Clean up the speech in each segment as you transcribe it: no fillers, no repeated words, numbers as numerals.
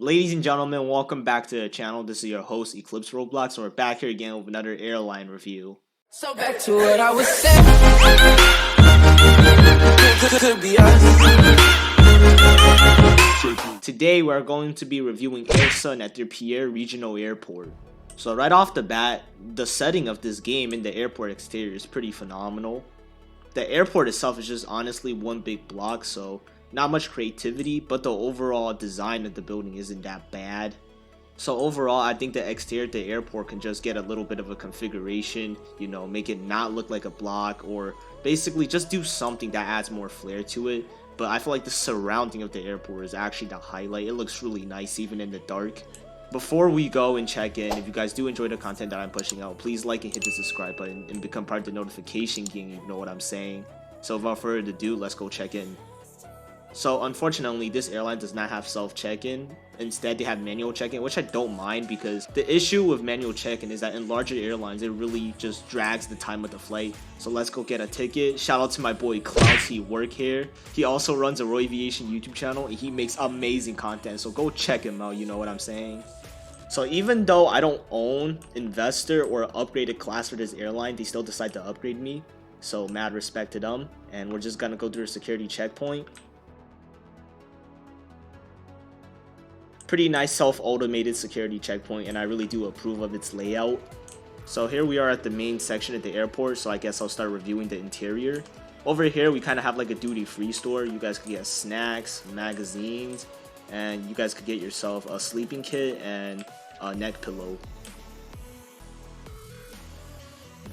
Ladies and gentlemen, welcome back to the channel. This is your host, Eclipse Roblox, and we're back here again with another airline review. So back to what I was saying. Could be us. Today, we're going to be reviewing AirSun at their Pirerre Regional Airport. So right off the bat, the setting of this game in the airport exterior is pretty phenomenal. The airport itself is just honestly one big block, so not much creativity, but the overall design of the building isn't that bad. So overall, I think the exterior of the airport can just get a little bit of a configuration, you know, make it not look like a block, or basically just do something that adds more flair to it. But I feel like the surrounding of the airport is actually the highlight. It looks really nice even in the dark. Before we go and check in, if you guys do enjoy the content that I'm pushing out, please like and hit the subscribe button and become part of the notification gang, you know what I'm saying. So without further ado, let's go check in. So unfortunately, this airline does not have self check-in. Instead, they have manual check-in, which I don't mind, because the issue with manual check-in is that in larger airlines, it really just drags the time of the flight. So let's go get a ticket. Shout out to my boy Klaus, he work here. He also runs a Roy Aviation YouTube channel, and he makes amazing content, so go check him out, you know what I'm saying. So even though I don't own, investor, or upgraded class for this airline, they still decide to upgrade me. So mad respect to them. And we're just gonna go through a security checkpoint. Pretty nice self-automated security checkpoint, and I really do approve of its layout. So here we are at the main section at the airport, so I guess I'll start reviewing the interior. Over here we kind of have like a duty-free store. You guys could get snacks, magazines, and you guys could get yourself a sleeping kit and a neck pillow.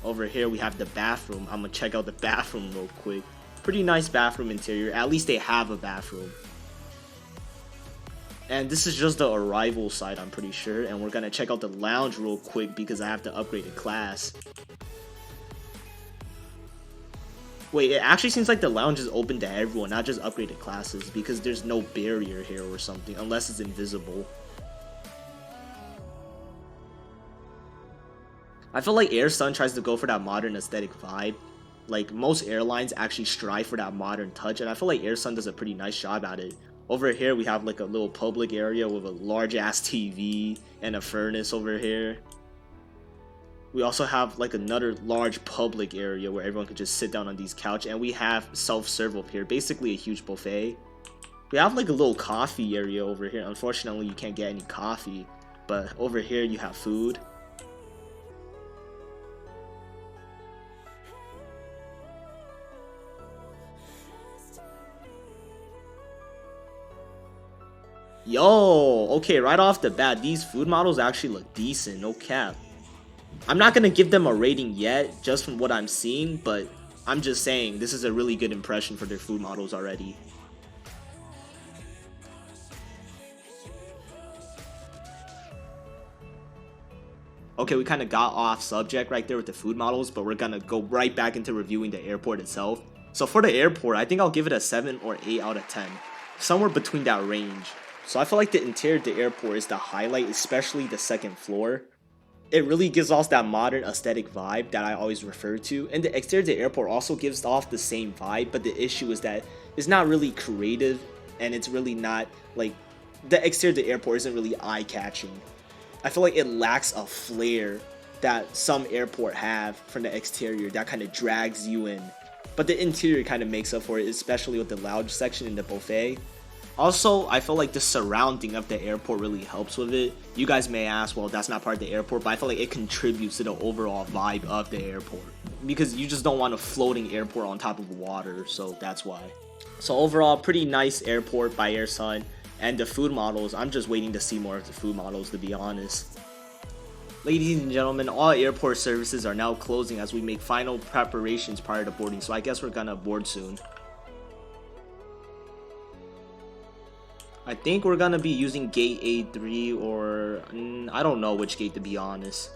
Over here we have the bathroom. I'm gonna check out the bathroom real quick. Pretty nice bathroom interior. At least they have a bathroom. And this is just the arrival side, I'm pretty sure. And we're gonna check out the lounge real quick because I have to upgrade a class. Wait, it actually seems like the lounge is open to everyone, not just upgraded classes, because there's no barrier here or something, unless it's invisible. I feel like AirSun tries to go for that modern aesthetic vibe. Like, most airlines actually strive for that modern touch, and I feel like AirSun does a pretty nice job at it. Over here we have like a little public area with a large ass TV and a furnace over here. We also have like another large public area where everyone can just sit down on these couches, and we have self-serve up here, basically a huge buffet. We have like a little coffee area over here. Unfortunately, you can't get any coffee, but over here you have food. Yo, okay, right off the bat, these food models actually look decent, no cap. I'm not gonna give them a rating yet, just from what I'm seeing, but I'm just saying this is a really good impression for their food models already. Okay, we kind of got off subject right there with the food models, but we're gonna go right back into reviewing the airport itself. So for the airport, I think I'll give it a 7 or 8 out of 10. Somewhere between that range. So I feel like the interior of the airport is the highlight, especially the second floor. It really gives off that modern aesthetic vibe that I always refer to, and the exterior of the airport also gives off the same vibe, but the issue is that it's not really creative, and it's really not, like, the exterior of the airport isn't really eye-catching. I feel like it lacks a flair that some airport have from the exterior that kind of drags you in. But the interior kind of makes up for it, especially with the lounge section and the buffet. Also, I feel like the surrounding of the airport really helps with it. You guys may ask, well, that's not part of the airport, but I feel like it contributes to the overall vibe of the airport. Because you just don't want a floating airport on top of water, so that's why. So overall, pretty nice airport by AirSun. And the food models, I'm just waiting to see more of the food models, to be honest. Ladies and gentlemen, all airport services are now closing as we make final preparations prior to boarding, so I guess we're gonna board soon. I think we're gonna be using gate A3 or I don't know which gate, to be honest.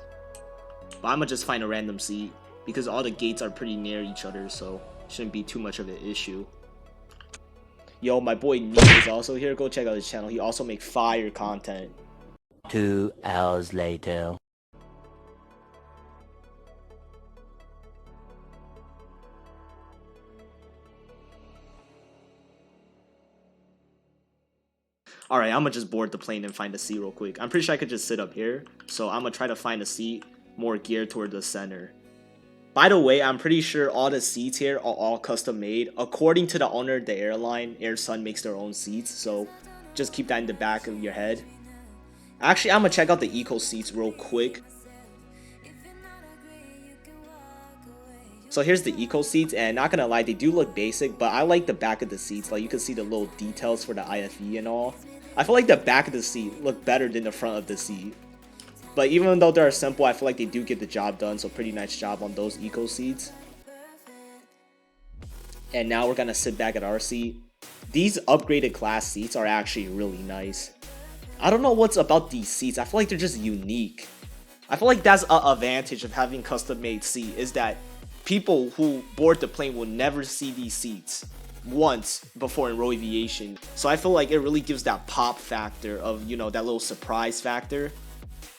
But I'm gonna just find a random seat because all the gates are pretty near each other, so shouldn't be too much of an issue. Yo, my boy Neil is also here. Go check out his channel. He also makes fire content. 2 hours later. Alright, I'm gonna just board the plane and find a seat real quick. I'm pretty sure I could just sit up here. So I'm gonna try to find a seat more geared toward the center. By the way, I'm pretty sure all the seats here are all custom made. According to the owner of the airline, AirSun makes their own seats. So just keep that in the back of your head. Actually, I'm gonna check out the eco seats real quick. So here's the eco seats, and not gonna lie, they do look basic, but I like the back of the seats. Like, you can see the little details for the IFE and all. I feel like the back of the seat look better than the front of the seat. But even though they're simple, I feel like they do get the job done, so pretty nice job on those eco seats. And now we're gonna sit back at our seat. These upgraded class seats are actually really nice. I don't know what's about these seats, I feel like they're just unique. I feel like that's an advantage of having custom made seat, is that people who board the plane will never see these seats once before in Row Aviation. So I feel like it really gives that pop factor of, you know, that little surprise factor.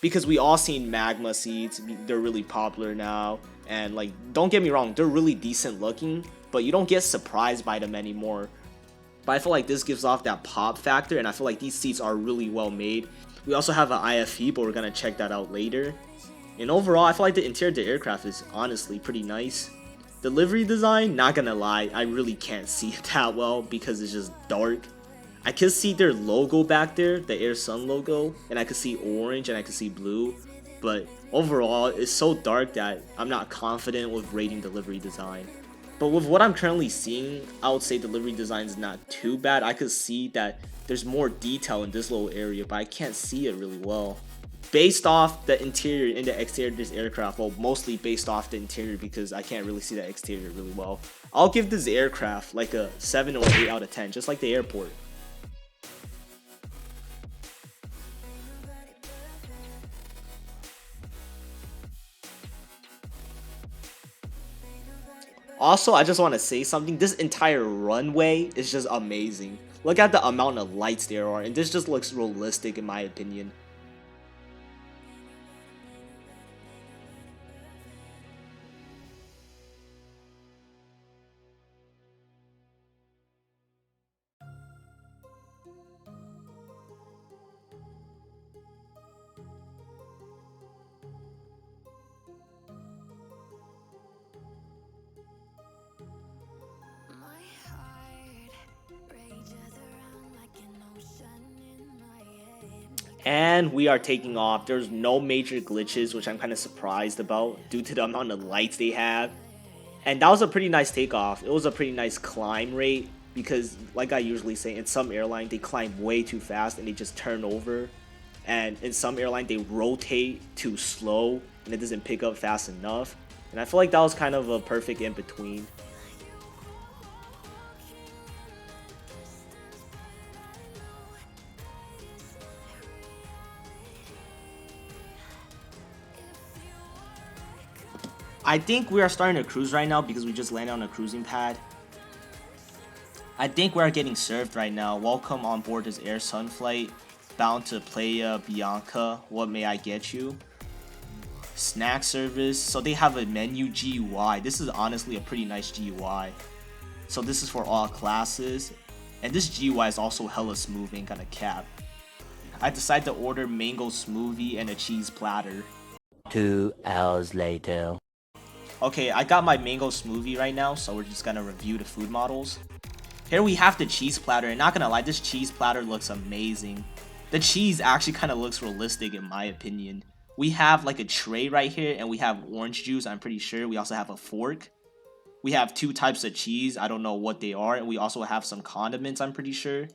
Because we all seen Magma seats, they're really popular now. And like, don't get me wrong, they're really decent looking, but you don't get surprised by them anymore. But I feel like this gives off that pop factor, and I feel like these seats are really well made. We also have an IFE, but we're gonna check that out later. And overall, I feel like the interior of the aircraft is honestly pretty nice. The livery design, not gonna lie, I really can't see it that well because it's just dark. I can see their logo back there, the AirSun logo, and I can see orange and I can see blue. But overall, it's so dark that I'm not confident with rating the livery design. But with what I'm currently seeing, I would say the livery design is not too bad. I could see that there's more detail in this little area, but I can't see it really well. Based off the interior and the exterior of this aircraft, well, mostly based off the interior because I can't really see the exterior really well, I'll give this aircraft like a 7 or 8 out of 10, just like the airport. Also, I just want to say something. This entire runway is just amazing. Look at the amount of lights there are, and this just looks realistic in my opinion. And we are taking off. There's no major glitches, which I'm kind of surprised about due to the amount of lights they have. And that was a pretty nice takeoff. It was a pretty nice climb rate because, like I usually say, in some airline they climb way too fast and they just turn over. And in some airline they rotate too slow and it doesn't pick up fast enough. And I feel like that was kind of a perfect in between. I think we are starting to cruise right now because we just landed on a cruising pad. I think we are getting served right now. Welcome on board this AirSun flight. Bound to Playa Bianca. What may I get you? Snack service. So they have a menu GUI. This is honestly a pretty nice GUI. So this is for all classes. And this GUI is also hella smooth, ain't gonna cap. I decided to order mango smoothie and a cheese platter. 2 hours later. Okay, I got my mango smoothie right now, so we're just gonna review the food models. Here we have the cheese platter, and not gonna lie, this cheese platter looks amazing. The cheese actually kind of looks realistic in my opinion. We have like a tray right here, and we have orange juice, I'm pretty sure. We also have a fork. We have 2 types of cheese, I don't know what they are, and we also have some condiments, I'm pretty sure.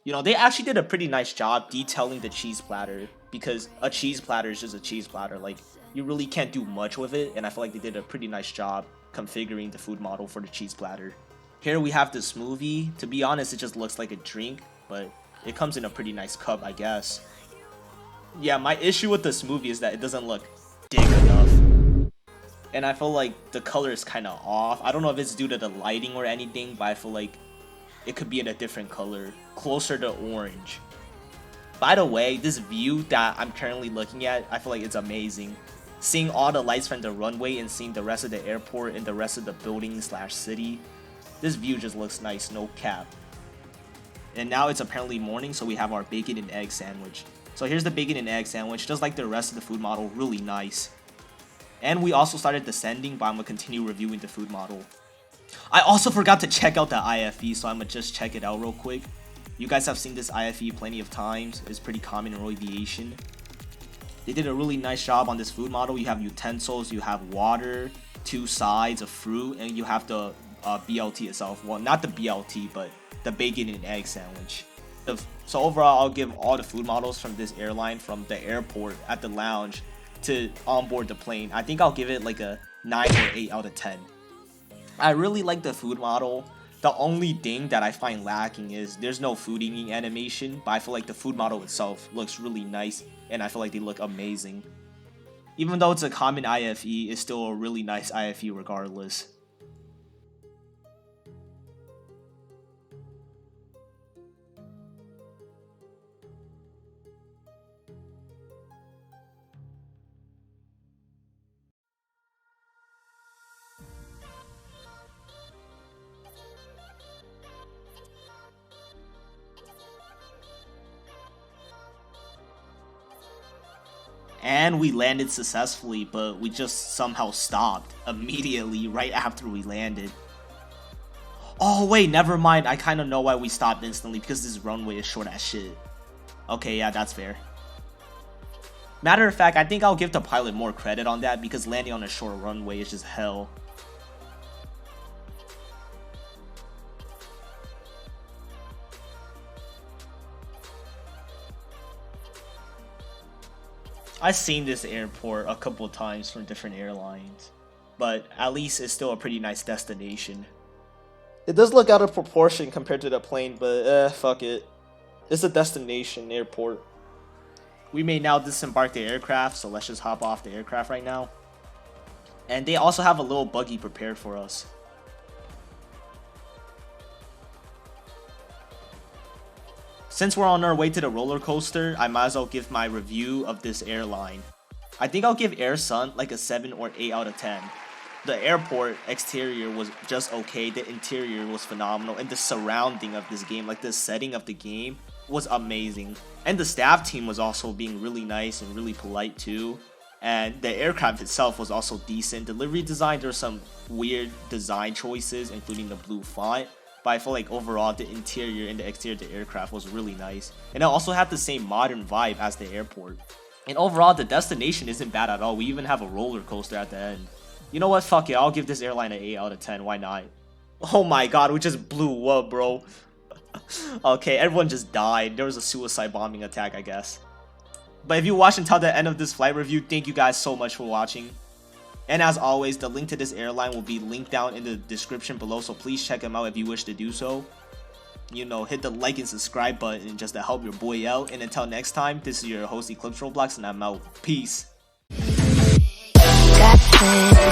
You know, they actually did a pretty nice job detailing the cheese platter, because a cheese platter is just a cheese platter. Like, you really can't do much with it, and I feel like they did a pretty nice job configuring the food model for the cheese platter. Here we have the smoothie. To be honest, it just looks like a drink, but it comes in a pretty nice cup, I guess. Yeah, my issue with the smoothie is that it doesn't look big enough. And I feel like the color is kind of off. I don't know if it's due to the lighting or anything, but I feel like it could be in a different color, closer to orange. By the way, this view that I'm currently looking at, I feel like it's amazing. Seeing all the lights from the runway and seeing the rest of the airport and the rest of the building slash city, this view just looks nice, no cap. And now it's apparently morning, so we have our bacon and egg sandwich. So here's the bacon and egg sandwich, just like the rest of the food model, really nice. And we also started descending, but I'm gonna continue reviewing the food model. I also forgot to check out the IFE, so I'm gonna just check it out real quick. You guys have seen this IFE plenty of times. It's pretty common in aviation. They did a really nice job on this food model. You have utensils, you have water, 2 sides of fruit, and you have the BLT itself. Well, not the BLT, but the bacon and egg sandwich. So overall, I'll give all the food models from this airline, from the airport at the lounge to onboard the plane, I think I'll give it like a 9 or 8 out of 10. I really like the food model. The only thing that I find lacking is there's no food eating animation, but I feel like the food model itself looks really nice, and I feel like they look amazing. Even though it's a common IFE, it's still a really nice IFE regardless. And we landed successfully, but we just somehow stopped immediately right after we landed. Oh wait, never mind, I kind of know why we stopped instantly, because this runway is short as shit. Okay, yeah, that's fair. Matter of fact, I think I'll give the pilot more credit on that, because landing on a short runway is just hell. I've seen this airport a couple times from different airlines, but at least it's still a pretty nice destination. It does look out of proportion compared to the plane, but fuck it. It's a destination airport. We may now disembark the aircraft, so let's just hop off the aircraft right now. And they also have a little buggy prepared for us. Since we're on our way to the roller coaster, I might as well give my review of this airline. I think I'll give Air Sun like a 7 or 8 out of 10. The airport exterior was just okay, the interior was phenomenal, and the surrounding of this game, like the setting of the game, was amazing. And the staff team was also being really nice and really polite too. And the aircraft itself was also decent. Delivery design, there were some weird design choices, including the blue font. But I feel like overall the interior and the exterior of the aircraft was really nice. And it also had the same modern vibe as the airport. And overall the destination isn't bad at all. We even have a roller coaster at the end. You know what, fuck it, I'll give this airline an 8 out of 10, why not? Oh my god, we just blew up, bro. Okay, everyone just died. There was a suicide bombing attack, I guess. But if you watched until the end of this flight review, thank you guys so much for watching. And as always, the link to this airline will be linked down in the description below, so please check them out if you wish to do so. You know, hit the like and subscribe button just to help your boy out. And until next time, this is your host Eclipse Roblox, and I'm out. Peace. Got plans.